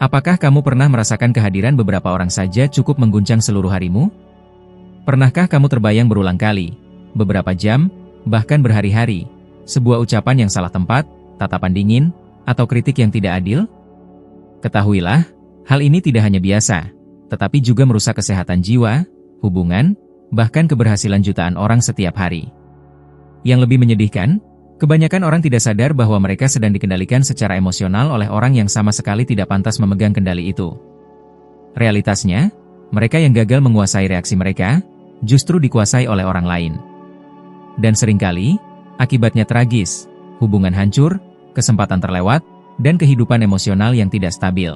Apakah kamu pernah merasakan kehadiran beberapa orang saja cukup mengguncang seluruh harimu? Pernahkah kamu terbayang berulang kali, beberapa jam, bahkan berhari-hari, sebuah ucapan yang salah tempat, tatapan dingin, atau kritik yang tidak adil? Ketahuilah, hal ini tidak hanya biasa, tetapi juga merusak kesehatan jiwa, hubungan, bahkan keberhasilan jutaan orang setiap hari. Yang lebih menyedihkan, kebanyakan orang tidak sadar bahwa mereka sedang dikendalikan secara emosional oleh orang yang sama sekali tidak pantas memegang kendali itu. Realitasnya, mereka yang gagal menguasai reaksi mereka, justru dikuasai oleh orang lain. Dan seringkali, akibatnya tragis, hubungan hancur, kesempatan terlewat, dan kehidupan emosional yang tidak stabil.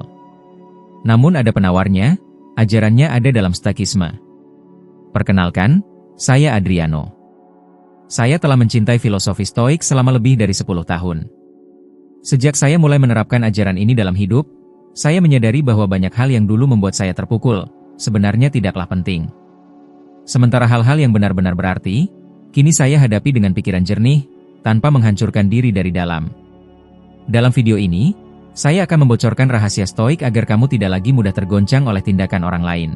Namun ada penawarnya, ajarannya ada dalam Stoikisme. Perkenalkan, saya Adriano. Saya telah mencintai filosofi Stoik selama lebih dari 10 tahun. Sejak saya mulai menerapkan ajaran ini dalam hidup, saya menyadari bahwa banyak hal yang dulu membuat saya terpukul, sebenarnya tidaklah penting. Sementara hal-hal yang benar-benar berarti, kini saya hadapi dengan pikiran jernih, tanpa menghancurkan diri dari dalam. Dalam video ini, saya akan membocorkan rahasia Stoik agar kamu tidak lagi mudah tergoncang oleh tindakan orang lain.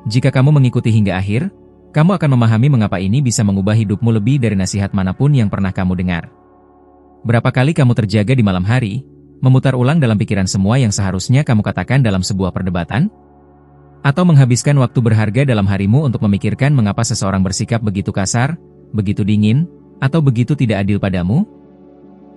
Jika kamu mengikuti hingga akhir, kamu akan memahami mengapa ini bisa mengubah hidupmu lebih dari nasihat manapun yang pernah kamu dengar. Berapa kali kamu terjaga di malam hari, memutar ulang dalam pikiran semua yang seharusnya kamu katakan dalam sebuah perdebatan? Atau menghabiskan waktu berharga dalam harimu untuk memikirkan mengapa seseorang bersikap begitu kasar, begitu dingin, atau begitu tidak adil padamu?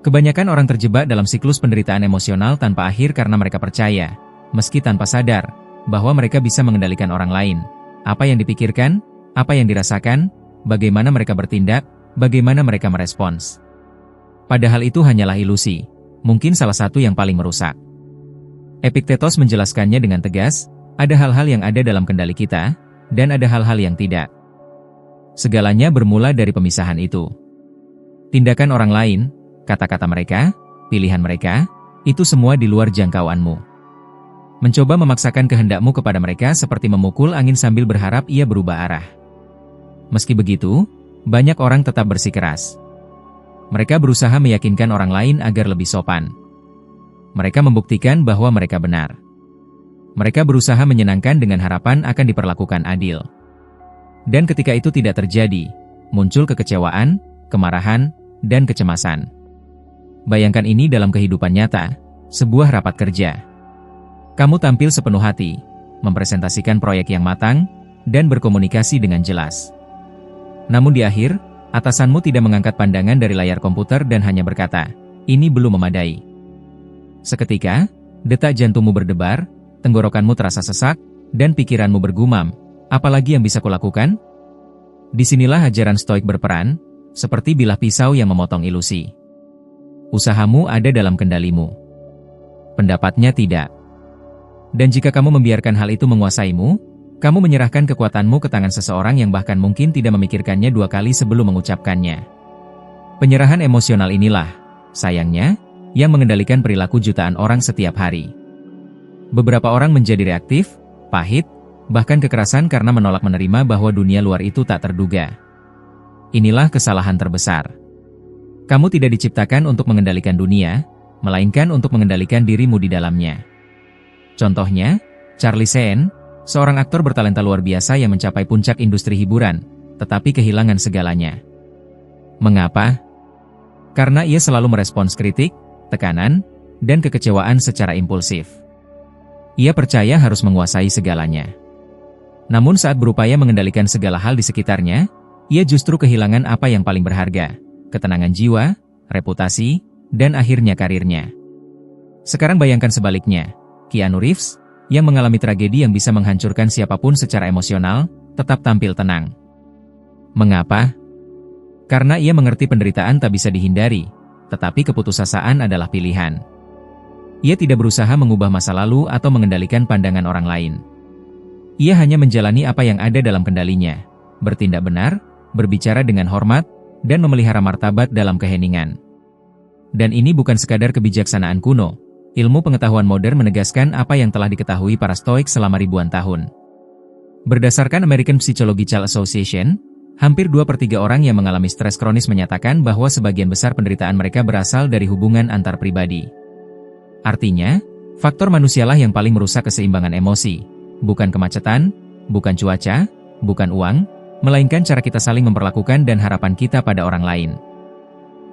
Kebanyakan orang terjebak dalam siklus penderitaan emosional tanpa akhir karena mereka percaya, meski tanpa sadar, bahwa mereka bisa mengendalikan orang lain. Apa yang dipikirkan, apa yang dirasakan, bagaimana mereka bertindak, bagaimana mereka merespons. Padahal itu hanyalah ilusi, mungkin salah satu yang paling merusak. Epiktetos menjelaskannya dengan tegas, ada hal-hal yang ada dalam kendali kita, dan ada hal-hal yang tidak. Segalanya bermula dari pemisahan itu. Tindakan orang lain, kata-kata mereka, pilihan mereka, itu semua di luar jangkauanmu. Mencoba memaksakan kehendakmu kepada mereka seperti memukul angin sambil berharap ia berubah arah. Meski begitu, banyak orang tetap bersikeras. Mereka berusaha meyakinkan orang lain agar lebih sopan. Mereka membuktikan bahwa mereka benar. Mereka berusaha menyenangkan dengan harapan akan diperlakukan adil. Dan ketika itu tidak terjadi, muncul kekecewaan, kemarahan, dan kecemasan. Bayangkan ini dalam kehidupan nyata, sebuah rapat kerja. Kamu tampil sepenuh hati, mempresentasikan proyek yang matang, dan berkomunikasi dengan jelas. Namun di akhir, atasanmu tidak mengangkat pandangan dari layar komputer dan hanya berkata, ini belum memadai. Seketika, detak jantungmu berdebar, tenggorokanmu terasa sesak, dan pikiranmu bergumam, apalagi yang bisa kulakukan? Disinilah ajaran Stoik berperan, seperti bilah pisau yang memotong ilusi. Usahamu ada dalam kendalimu. Pendapatnya tidak. Dan jika kamu membiarkan hal itu menguasaimu, kamu menyerahkan kekuatanmu ke tangan seseorang yang bahkan mungkin tidak memikirkannya 2 kali sebelum mengucapkannya. Penyerahan emosional inilah, sayangnya, yang mengendalikan perilaku jutaan orang setiap hari. Beberapa orang menjadi reaktif, pahit, bahkan kekerasan karena menolak menerima bahwa dunia luar itu tak terduga. Inilah kesalahan terbesar. Kamu tidak diciptakan untuk mengendalikan dunia, melainkan untuk mengendalikan dirimu di dalamnya. Contohnya, Charlie Sheen, seorang aktor bertalenta luar biasa yang mencapai puncak industri hiburan, tetapi kehilangan segalanya. Mengapa? Karena ia selalu merespons kritik, tekanan, dan kekecewaan secara impulsif. Ia percaya harus menguasai segalanya. Namun saat berupaya mengendalikan segala hal di sekitarnya, ia justru kehilangan apa yang paling berharga, ketenangan jiwa, reputasi, dan akhirnya karirnya. Sekarang bayangkan sebaliknya, Keanu Reeves, yang mengalami tragedi yang bisa menghancurkan siapapun secara emosional, tetap tampil tenang. Mengapa? Karena ia mengerti penderitaan tak bisa dihindari, tetapi keputusasaan adalah pilihan. Ia tidak berusaha mengubah masa lalu atau mengendalikan pandangan orang lain. Ia hanya menjalani apa yang ada dalam kendalinya, bertindak benar, berbicara dengan hormat, dan memelihara martabat dalam keheningan. Dan ini bukan sekadar kebijaksanaan kuno. Ilmu pengetahuan modern menegaskan apa yang telah diketahui para Stoik selama ribuan tahun. Berdasarkan American Psychological Association, hampir 2/3 orang yang mengalami stres kronis menyatakan bahwa sebagian besar penderitaan mereka berasal dari hubungan antar pribadi. Artinya, Faktor manusialah yang paling merusak keseimbangan emosi. Bukan kemacetan, bukan cuaca, bukan uang, melainkan cara kita saling memperlakukan dan harapan kita pada orang lain.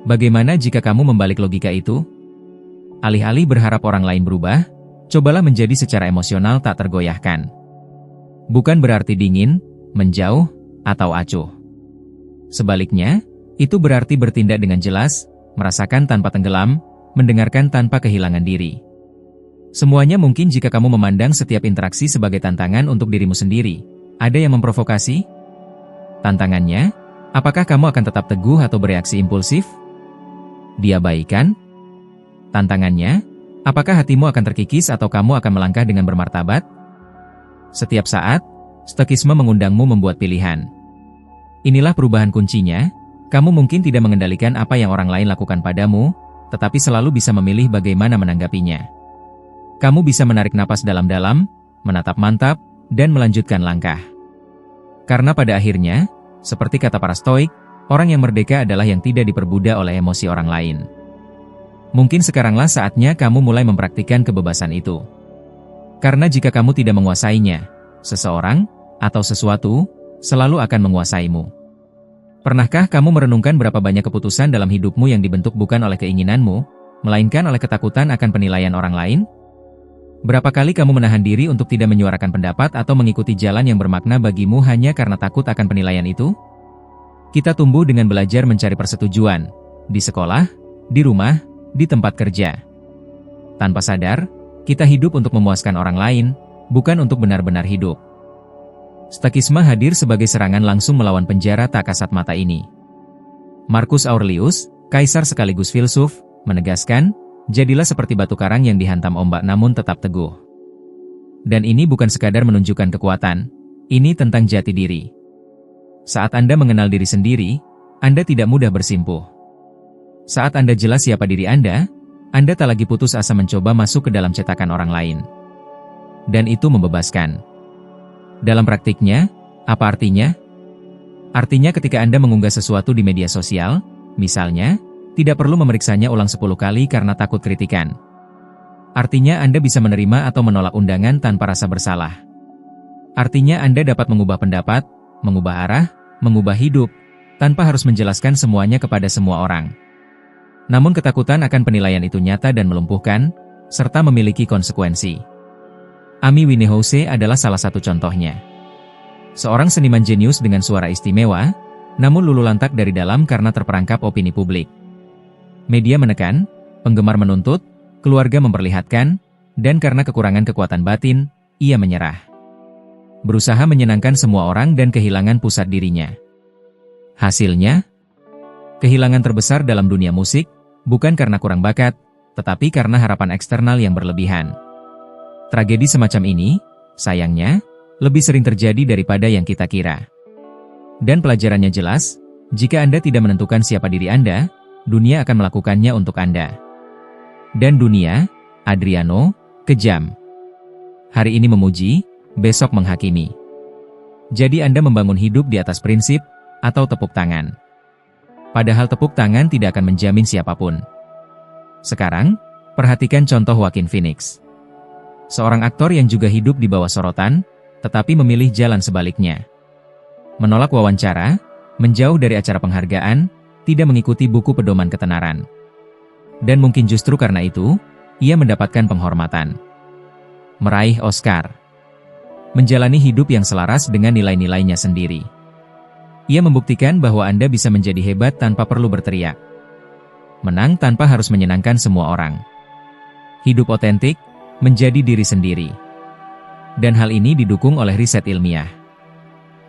Bagaimana jika kamu membalik logika itu? Alih-alih berharap orang lain berubah, cobalah menjadi secara emosional tak tergoyahkan. Bukan berarti dingin, menjauh, atau acuh. Sebaliknya, itu berarti bertindak dengan jelas, merasakan tanpa tenggelam, mendengarkan tanpa kehilangan diri. Semuanya mungkin jika kamu memandang setiap interaksi sebagai tantangan untuk dirimu sendiri. Ada yang memprovokasi? Tantangannya, apakah kamu akan tetap teguh atau bereaksi impulsif? Diabaikan? Tantangannya, apakah hatimu akan terkikis atau kamu akan melangkah dengan bermartabat? Setiap saat, stoikisme mengundangmu membuat pilihan. Inilah perubahan kuncinya, kamu mungkin tidak mengendalikan apa yang orang lain lakukan padamu, tetapi selalu bisa memilih bagaimana menanggapinya. Kamu bisa menarik napas dalam-dalam, menatap mantap, dan melanjutkan langkah. Karena pada akhirnya, seperti kata para stoik, orang yang merdeka adalah yang tidak diperbudak oleh emosi orang lain. Mungkin sekaranglah saatnya kamu mulai mempraktikkan kebebasan itu. Karena jika kamu tidak menguasainya, seseorang, atau sesuatu, selalu akan menguasaimu. Pernahkah kamu merenungkan berapa banyak keputusan dalam hidupmu yang dibentuk bukan oleh keinginanmu, melainkan oleh ketakutan akan penilaian orang lain? Berapa kali kamu menahan diri untuk tidak menyuarakan pendapat atau mengikuti jalan yang bermakna bagimu hanya karena takut akan penilaian itu? Kita tumbuh dengan belajar mencari persetujuan, di sekolah, di rumah, di tempat kerja. Tanpa sadar, kita hidup untuk memuaskan orang lain, bukan untuk benar-benar hidup. Stoikisme hadir sebagai serangan langsung melawan penjara tak kasat mata ini. Marcus Aurelius, kaisar sekaligus filsuf, menegaskan, jadilah seperti batu karang yang dihantam ombak namun tetap teguh. Dan ini bukan sekadar menunjukkan kekuatan, ini tentang jati diri. Saat Anda mengenal diri sendiri, Anda tidak mudah bersimpuh. Saat Anda jelas siapa diri Anda tak lagi putus asa mencoba masuk ke dalam cetakan orang lain. Dan itu membebaskan. Dalam praktiknya, apa artinya? Artinya ketika Anda mengunggah sesuatu di media sosial, misalnya, tidak perlu memeriksanya ulang 10 kali karena takut kritikan. Artinya Anda bisa menerima atau menolak undangan tanpa rasa bersalah. Artinya Anda dapat mengubah pendapat, mengubah arah, mengubah hidup, tanpa harus menjelaskan semuanya kepada semua orang. Namun ketakutan akan penilaian itu nyata dan melumpuhkan, serta memiliki konsekuensi. Amy Winehouse adalah salah satu contohnya. Seorang seniman jenius dengan suara istimewa, namun luluh lantak dari dalam karena terperangkap opini publik. Media menekan, penggemar menuntut, keluarga memperlihatkan, dan karena kekurangan kekuatan batin, ia menyerah. Berusaha menyenangkan semua orang dan kehilangan pusat dirinya. Hasilnya, kehilangan terbesar dalam dunia musik, bukan karena kurang bakat, tetapi karena harapan eksternal yang berlebihan. Tragedi semacam ini, sayangnya, lebih sering terjadi daripada yang kita kira. Dan pelajarannya jelas, jika Anda tidak menentukan siapa diri Anda, dunia akan melakukannya untuk Anda. Dan dunia, Adriano, kejam. Hari ini memuji, besok menghakimi. Jadi Anda membangun hidup di atas prinsip, atau tepuk tangan. Padahal tepuk tangan tidak akan menjamin siapapun. Sekarang, perhatikan contoh Joaquin Phoenix. Seorang aktor yang juga hidup di bawah sorotan, tetapi memilih jalan sebaliknya. Menolak wawancara, menjauh dari acara penghargaan, tidak mengikuti buku pedoman ketenaran. Dan mungkin justru karena itu, ia mendapatkan penghormatan. Meraih Oscar. Menjalani hidup yang selaras dengan nilai-nilainya sendiri. Ia membuktikan bahwa Anda bisa menjadi hebat tanpa perlu berteriak. Menang tanpa harus menyenangkan semua orang. Hidup otentik, menjadi diri sendiri. Dan hal ini didukung oleh riset ilmiah.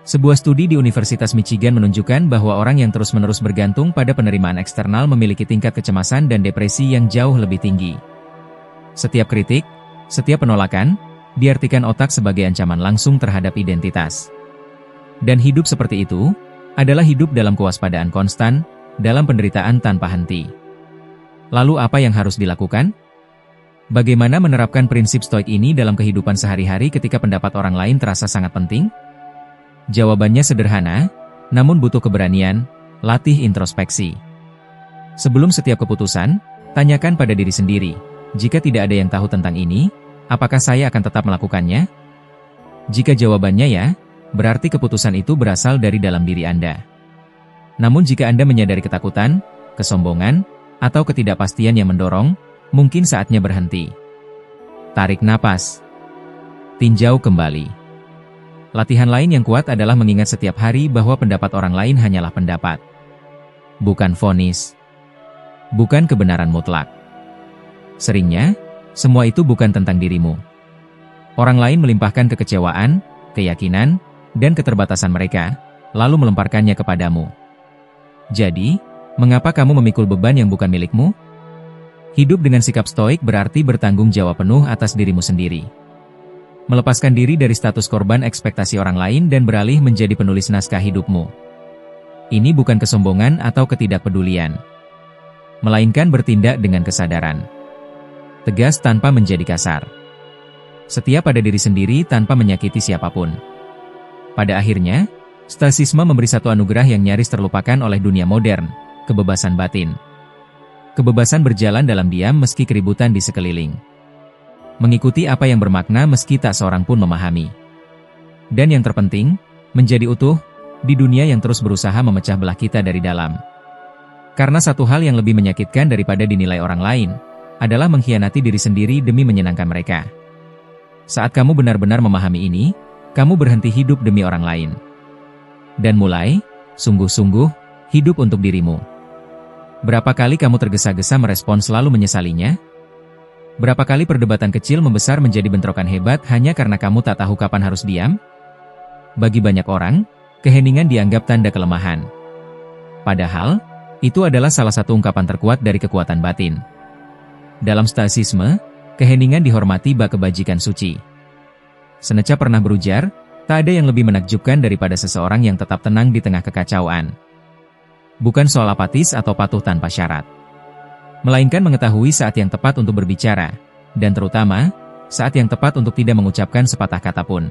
Sebuah studi di Universitas Michigan menunjukkan bahwa orang yang terus-menerus bergantung pada penerimaan eksternal memiliki tingkat kecemasan dan depresi yang jauh lebih tinggi. Setiap kritik, setiap penolakan, diartikan otak sebagai ancaman langsung terhadap identitas. Dan hidup seperti itu, adalah hidup dalam kewaspadaan konstan, dalam penderitaan tanpa henti. Lalu apa yang harus dilakukan? Bagaimana menerapkan prinsip stoik ini dalam kehidupan sehari-hari ketika pendapat orang lain terasa sangat penting? Jawabannya sederhana, namun butuh keberanian, latih introspeksi. Sebelum setiap keputusan, tanyakan pada diri sendiri, Jika tidak ada yang tahu tentang ini, apakah saya akan tetap melakukannya? Jika jawabannya ya, berarti keputusan itu berasal dari dalam diri Anda. Namun jika Anda menyadari ketakutan, kesombongan, atau ketidakpastian yang mendorong, mungkin saatnya berhenti. Tarik napas. Tinjau kembali. Latihan lain yang kuat adalah mengingat setiap hari bahwa pendapat orang lain hanyalah pendapat. Bukan vonis. Bukan kebenaran mutlak. Seringnya, semua itu bukan tentang dirimu. Orang lain melimpahkan kekecewaan, keyakinan, dan keterbatasan mereka, lalu melemparkannya kepadamu. Jadi, mengapa kamu memikul beban yang bukan milikmu? Hidup dengan sikap stoik berarti bertanggung jawab penuh atas dirimu sendiri. Melepaskan diri dari status korban ekspektasi orang lain dan beralih menjadi penulis naskah hidupmu. Ini bukan kesombongan atau ketidakpedulian, melainkan bertindak dengan kesadaran. Tegas tanpa menjadi kasar. Setia pada diri sendiri tanpa menyakiti siapapun. Pada akhirnya, stoicisme memberi satu anugerah yang nyaris terlupakan oleh dunia modern, kebebasan batin. Kebebasan berjalan dalam diam meski keributan di sekeliling. Mengikuti apa yang bermakna meski tak seorang pun memahami. Dan yang terpenting, menjadi utuh, di dunia yang terus berusaha memecah belah kita dari dalam. Karena satu hal yang lebih menyakitkan daripada dinilai orang lain, adalah mengkhianati diri sendiri demi menyenangkan mereka. Saat kamu benar-benar memahami ini, kamu berhenti hidup demi orang lain. Dan mulai, sungguh-sungguh, hidup untuk dirimu. Berapa kali kamu tergesa-gesa merespons lalu menyesalinya? Berapa kali perdebatan kecil membesar menjadi bentrokan hebat hanya karena kamu tak tahu kapan harus diam? Bagi banyak orang, keheningan dianggap tanda kelemahan. Padahal, itu adalah salah satu ungkapan terkuat dari kekuatan batin. Dalam stoicisme, keheningan dihormati bak kebajikan suci. Seneca pernah berujar, tak ada yang lebih menakjubkan daripada seseorang yang tetap tenang di tengah kekacauan. Bukan soal apatis atau patuh tanpa syarat, melainkan mengetahui saat yang tepat untuk berbicara, dan terutama, saat yang tepat untuk tidak mengucapkan sepatah kata pun.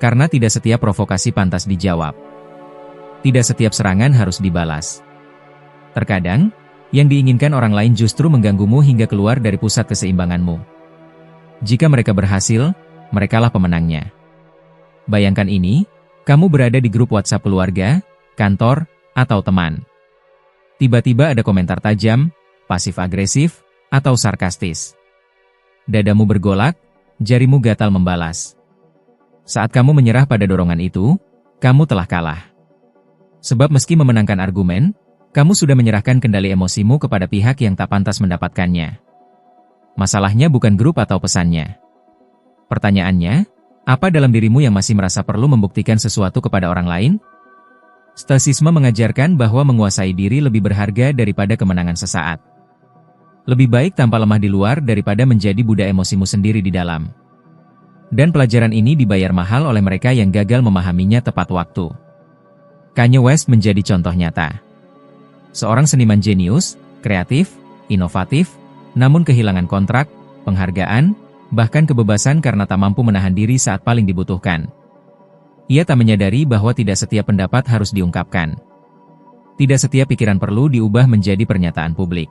Karena tidak setiap provokasi pantas dijawab. Tidak setiap serangan harus dibalas. Terkadang, yang diinginkan orang lain justru mengganggumu hingga keluar dari pusat keseimbanganmu. Jika mereka berhasil, merekalah pemenangnya. Bayangkan ini, kamu berada di grup WhatsApp keluarga, kantor, atau teman. Tiba-tiba ada komentar tajam, pasif-agresif, atau sarkastis. Dadamu bergolak, jarimu gatal membalas. Saat kamu menyerah pada dorongan itu, kamu telah kalah. Sebab meski memenangkan argumen, kamu sudah menyerahkan kendali emosimu kepada pihak yang tak pantas mendapatkannya. Masalahnya bukan grup atau pesannya. Pertanyaannya, apa dalam dirimu yang masih merasa perlu membuktikan sesuatu kepada orang lain? Stoicisme mengajarkan bahwa menguasai diri lebih berharga daripada kemenangan sesaat. Lebih baik tanpa lemah di luar daripada menjadi budak emosimu sendiri di dalam. Dan pelajaran ini dibayar mahal oleh mereka yang gagal memahaminya tepat waktu. Kanye West menjadi contoh nyata. Seorang seniman jenius, kreatif, inovatif, namun kehilangan kontrak, penghargaan, bahkan kebebasan karena tak mampu menahan diri saat paling dibutuhkan. Ia tak menyadari bahwa tidak setiap pendapat harus diungkapkan. Tidak setiap pikiran perlu diubah menjadi pernyataan publik.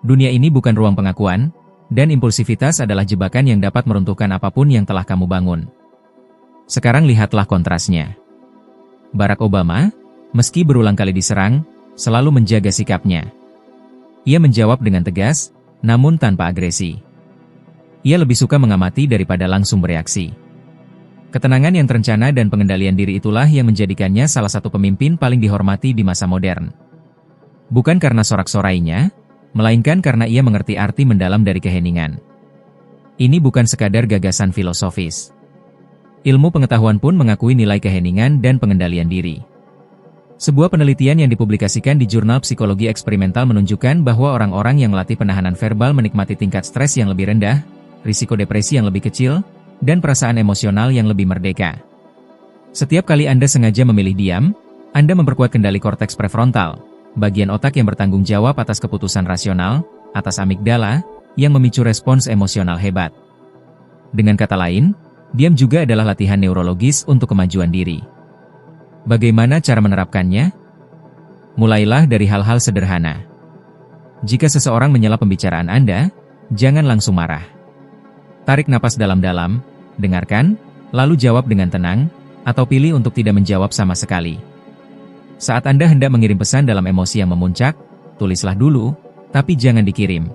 Dunia ini bukan ruang pengakuan, dan impulsivitas adalah jebakan yang dapat meruntuhkan apapun yang telah kamu bangun. Sekarang lihatlah kontrasnya. Barack Obama, meski berulang kali diserang, selalu menjaga sikapnya. Ia menjawab dengan tegas, namun tanpa agresi. Ia lebih suka mengamati daripada langsung bereaksi. Ketenangan yang terencana dan pengendalian diri itulah yang menjadikannya salah satu pemimpin paling dihormati di masa modern. Bukan karena sorak-sorainya, melainkan karena ia mengerti arti mendalam dari keheningan. Ini bukan sekadar gagasan filosofis. Ilmu pengetahuan pun mengakui nilai keheningan dan pengendalian diri. Sebuah penelitian yang dipublikasikan di jurnal psikologi eksperimental menunjukkan bahwa orang-orang yang melatih penahanan verbal menikmati tingkat stres yang lebih rendah, risiko depresi yang lebih kecil, dan perasaan emosional yang lebih merdeka. Setiap kali Anda sengaja memilih diam, Anda memperkuat kendali korteks prefrontal, bagian otak yang bertanggung jawab atas keputusan rasional, atas amigdala, yang memicu respons emosional hebat. Dengan kata lain, diam juga adalah latihan neurologis untuk kemajuan diri. Bagaimana cara menerapkannya? Mulailah dari hal-hal sederhana. Jika seseorang menyela pembicaraan Anda, Jangan langsung marah. Tarik napas dalam-dalam, dengarkan, lalu jawab dengan tenang, atau pilih untuk tidak menjawab sama sekali. Saat Anda hendak mengirim pesan dalam emosi yang memuncak, tulislah dulu, tapi jangan dikirim.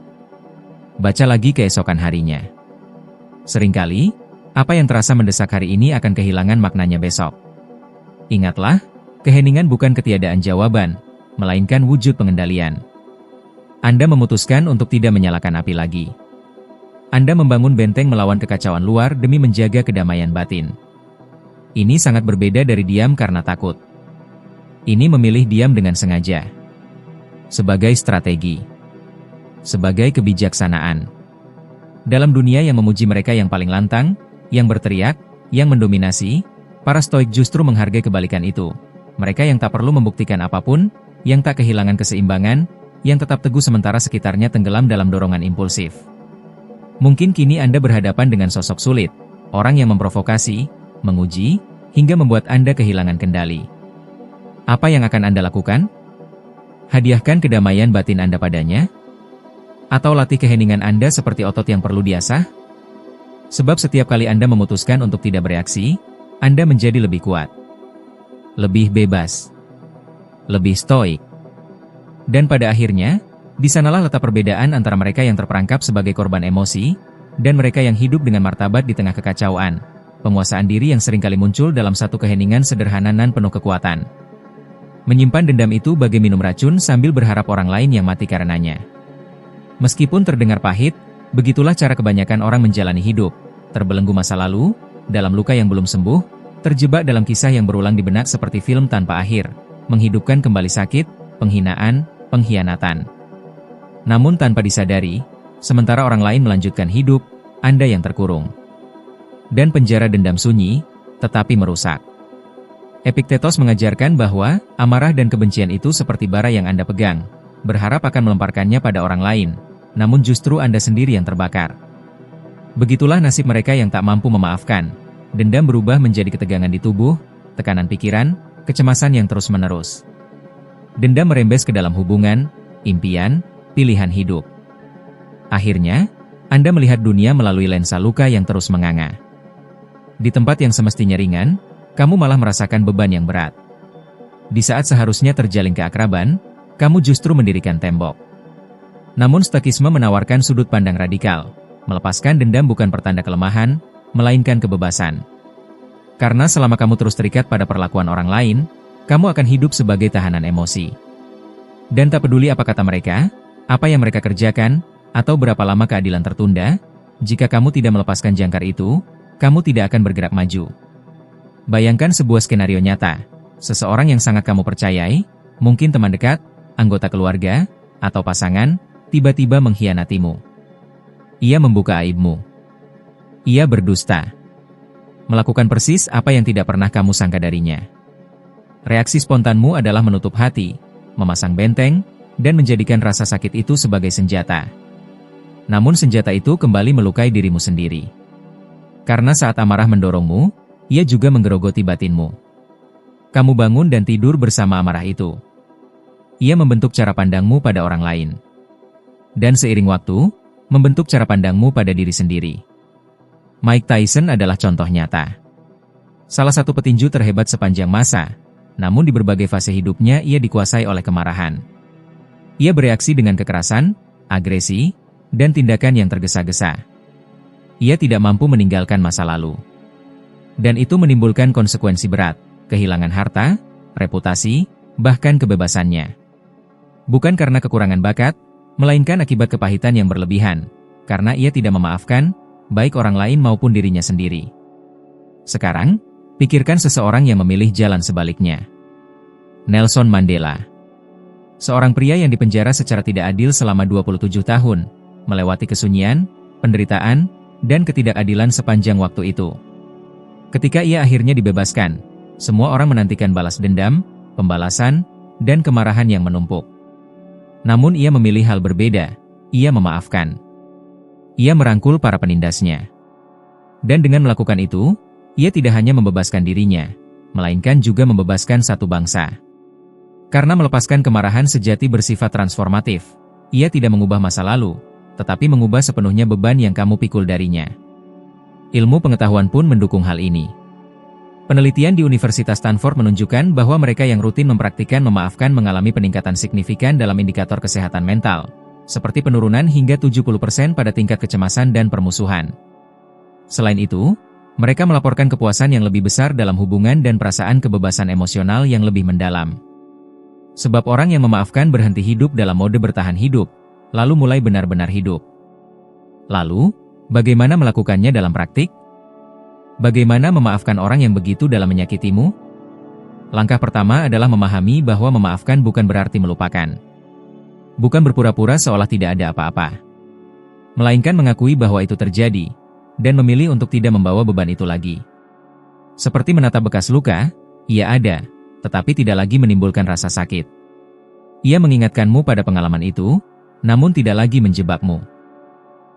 Baca lagi keesokan harinya. Seringkali, apa yang terasa mendesak hari ini akan kehilangan maknanya besok. Ingatlah, keheningan bukan ketiadaan jawaban, melainkan wujud pengendalian. Anda memutuskan untuk tidak menyalakan api lagi. Anda membangun benteng melawan kekacauan luar demi menjaga kedamaian batin. Ini sangat berbeda dari diam karena takut. Ini memilih diam dengan sengaja. Sebagai strategi. Sebagai kebijaksanaan. Dalam dunia yang memuji mereka yang paling lantang, yang berteriak, yang mendominasi, para stoik justru menghargai kebalikan itu. Mereka yang tak perlu membuktikan apapun, yang tak kehilangan keseimbangan, yang tetap teguh sementara sekitarnya tenggelam dalam dorongan impulsif. Mungkin kini Anda berhadapan dengan sosok sulit, orang yang memprovokasi, menguji, hingga membuat Anda kehilangan kendali. Apa yang akan Anda lakukan? Hadiahkan kedamaian batin Anda padanya? Atau latih keheningan Anda seperti otot yang perlu diasah? Sebab setiap kali Anda memutuskan untuk tidak bereaksi, Anda menjadi lebih kuat. Lebih bebas. Lebih stoik. Dan pada akhirnya, di sanalah letak perbedaan antara mereka yang terperangkap sebagai korban emosi, dan mereka yang hidup dengan martabat di tengah kekacauan, penguasaan diri yang seringkali muncul dalam satu keheningan sederhana dan penuh kekuatan. Menyimpan dendam itu bagai minum racun sambil berharap orang lain yang mati karenanya. Meskipun terdengar pahit, begitulah cara kebanyakan orang menjalani hidup, terbelenggu masa lalu, dalam luka yang belum sembuh, terjebak dalam kisah yang berulang di benak seperti film tanpa akhir, menghidupkan kembali sakit, penghinaan, pengkhianatan. Namun tanpa disadari, sementara orang lain melanjutkan hidup, Anda yang terkurung. Dan penjara dendam sunyi, tetapi merusak. Epiktetos mengajarkan bahwa amarah dan kebencian itu seperti bara yang Anda pegang, berharap akan melemparkannya pada orang lain, namun justru Anda sendiri yang terbakar. Begitulah nasib mereka yang tak mampu memaafkan. Dendam berubah menjadi ketegangan di tubuh, tekanan pikiran, kecemasan yang terus-menerus. Dendam merembes ke dalam hubungan, impian, pilihan hidup. Akhirnya, Anda melihat dunia melalui lensa luka yang terus menganga. Di tempat yang semestinya ringan, kamu malah merasakan beban yang berat. Di saat seharusnya terjalin keakraban, kamu justru mendirikan tembok. Namun stoikisme menawarkan sudut pandang radikal. Melepaskan dendam bukan pertanda kelemahan, melainkan kebebasan. Karena selama kamu terus terikat pada perlakuan orang lain, kamu akan hidup sebagai tahanan emosi. Dan tak peduli apa kata mereka, apa yang mereka kerjakan, atau berapa lama keadilan tertunda, jika kamu tidak melepaskan jangkar itu, kamu tidak akan bergerak maju. Bayangkan sebuah skenario nyata. Seseorang yang sangat kamu percayai, mungkin teman dekat, anggota keluarga, atau pasangan, tiba-tiba mengkhianatimu. Ia membuka aibmu. Ia berdusta. Melakukan persis apa yang tidak pernah kamu sangka darinya. Reaksi spontanmu adalah menutup hati, memasang benteng, dan menjadikan rasa sakit itu sebagai senjata. Namun senjata itu kembali melukai dirimu sendiri. Karena saat amarah mendorongmu, ia juga menggerogoti batinmu. Kamu bangun dan tidur bersama amarah itu. Ia membentuk cara pandangmu pada orang lain. Dan seiring waktu, membentuk cara pandangmu pada diri sendiri. Mike Tyson adalah contoh nyata. Salah satu petinju terhebat sepanjang masa, namun di berbagai fase hidupnya ia dikuasai oleh kemarahan. Ia bereaksi dengan kekerasan, agresi, dan tindakan yang tergesa-gesa. Ia tidak mampu meninggalkan masa lalu. Dan itu menimbulkan konsekuensi berat, kehilangan harta, reputasi, bahkan kebebasannya. Bukan karena kekurangan bakat, melainkan akibat kepahitan yang berlebihan, karena ia tidak memaafkan, baik orang lain maupun dirinya sendiri. Sekarang, pikirkan seseorang yang memilih jalan sebaliknya. Nelson Mandela. Seorang pria yang dipenjara secara tidak adil selama 27 tahun, melewati kesunyian, penderitaan, dan ketidakadilan sepanjang waktu itu. Ketika ia akhirnya dibebaskan, semua orang menantikan balas dendam, pembalasan, dan kemarahan yang menumpuk. Namun ia memilih hal berbeda, ia memaafkan. Ia merangkul para penindasnya. Dan dengan melakukan itu, ia tidak hanya membebaskan dirinya, melainkan juga membebaskan satu bangsa. Karena melepaskan kemarahan sejati bersifat transformatif, ia tidak mengubah masa lalu, tetapi mengubah sepenuhnya beban yang kamu pikul darinya. Ilmu pengetahuan pun mendukung hal ini. Penelitian di Universitas Stanford menunjukkan bahwa mereka yang rutin mempraktikkan memaafkan mengalami peningkatan signifikan dalam indikator kesehatan mental, seperti penurunan hingga 70% pada tingkat kecemasan dan permusuhan. Selain itu, mereka melaporkan kepuasan yang lebih besar dalam hubungan dan perasaan kebebasan emosional yang lebih mendalam. Sebab orang yang memaafkan berhenti hidup dalam mode bertahan hidup, lalu mulai benar-benar hidup. Lalu, bagaimana melakukannya dalam praktik? Bagaimana memaafkan orang yang begitu dalam menyakitimu? Langkah pertama adalah memahami bahwa memaafkan bukan berarti melupakan. Bukan berpura-pura seolah tidak ada apa-apa. Melainkan mengakui bahwa itu terjadi, dan memilih untuk tidak membawa beban itu lagi. Seperti menatap bekas luka, ia ada, tetapi tidak lagi menimbulkan rasa sakit. Ia mengingatkanmu pada pengalaman itu, namun tidak lagi menjebakmu.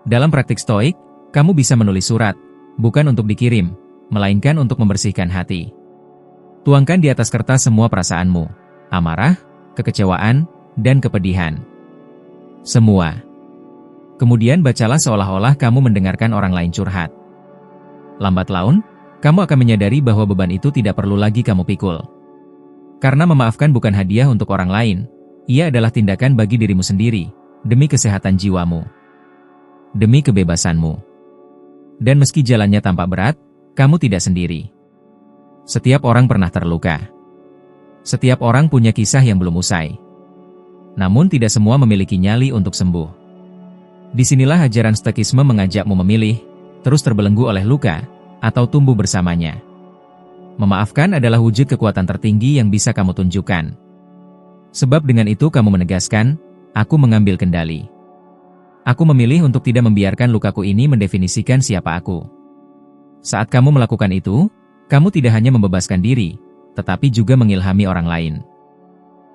Dalam praktik stoik, kamu bisa menulis surat, bukan untuk dikirim, melainkan untuk membersihkan hati. Tuangkan di atas kertas semua perasaanmu, amarah, kekecewaan, dan kepedihan. Semua. Kemudian bacalah seolah-olah kamu mendengarkan orang lain curhat. Lambat laun, kamu akan menyadari bahwa beban itu tidak perlu lagi kamu pikul. Karena memaafkan bukan hadiah untuk orang lain, ia adalah tindakan bagi dirimu sendiri, demi kesehatan jiwamu, demi kebebasanmu. Dan meski jalannya tampak berat, kamu tidak sendiri. Setiap orang pernah terluka. Setiap orang punya kisah yang belum usai. Namun tidak semua memiliki nyali untuk sembuh. Disinilah ajaran stoikisme mengajakmu memilih, terus terbelenggu oleh luka, atau tumbuh bersamanya. Memaafkan adalah wujud kekuatan tertinggi yang bisa kamu tunjukkan. Sebab dengan itu kamu menegaskan, aku mengambil kendali. Aku memilih untuk tidak membiarkan lukaku ini mendefinisikan siapa aku. Saat kamu melakukan itu, kamu tidak hanya membebaskan diri, tetapi juga mengilhami orang lain.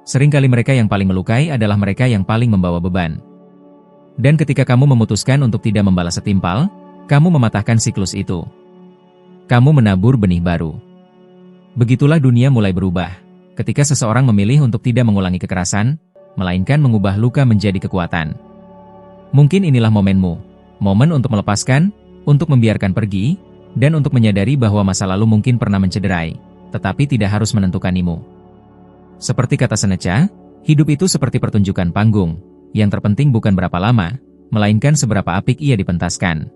Seringkali mereka yang paling melukai adalah mereka yang paling membawa beban. Dan ketika kamu memutuskan untuk tidak membalas setimpal, kamu mematahkan siklus itu. Kamu menabur benih baru. Begitulah dunia mulai berubah, ketika seseorang memilih untuk tidak mengulangi kekerasan, melainkan mengubah luka menjadi kekuatan. Mungkin inilah momenmu, momen untuk melepaskan, untuk membiarkan pergi, dan untuk menyadari bahwa masa lalu mungkin pernah mencederai, tetapi tidak harus menentukanimu. Seperti kata Seneca, hidup itu seperti pertunjukan panggung. Yang terpenting bukan berapa lama, melainkan seberapa apik ia dipentaskan.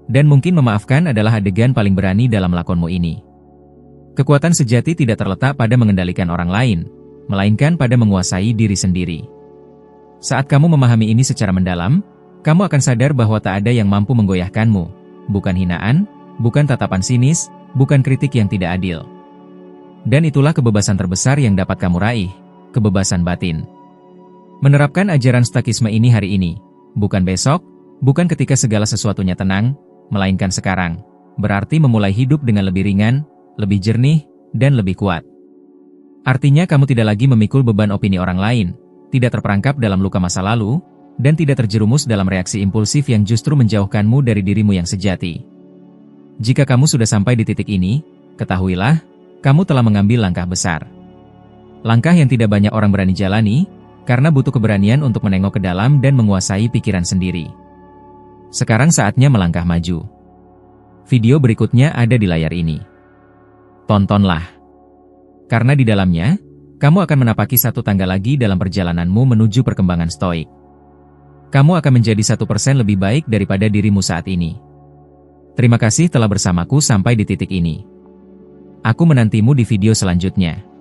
Dan mungkin memaafkan adalah adegan paling berani dalam lakonmu ini. Kekuatan sejati tidak terletak pada mengendalikan orang lain, melainkan pada menguasai diri sendiri. Saat kamu memahami ini secara mendalam, kamu akan sadar bahwa tak ada yang mampu menggoyahkanmu, bukan hinaan, bukan tatapan sinis, bukan kritik yang tidak adil. Dan itulah kebebasan terbesar yang dapat kamu raih, kebebasan batin. Menerapkan ajaran stoikisme ini hari ini, bukan besok, bukan ketika segala sesuatunya tenang, melainkan sekarang, berarti memulai hidup dengan lebih ringan, lebih jernih, dan lebih kuat. Artinya kamu tidak lagi memikul beban opini orang lain, tidak terperangkap dalam luka masa lalu, dan tidak terjerumus dalam reaksi impulsif yang justru menjauhkanmu dari dirimu yang sejati. Jika kamu sudah sampai di titik ini, ketahuilah, kamu telah mengambil langkah besar. Langkah yang tidak banyak orang berani jalani, karena butuh keberanian untuk menengok ke dalam dan menguasai pikiran sendiri. Sekarang saatnya melangkah maju. Video berikutnya ada di layar ini. Tontonlah. Karena di dalamnya, kamu akan menapaki satu tangga lagi dalam perjalananmu menuju perkembangan stoik. Kamu akan menjadi 1% lebih baik daripada dirimu saat ini. Terima kasih telah bersamaku sampai di titik ini. Aku menantimu di video selanjutnya.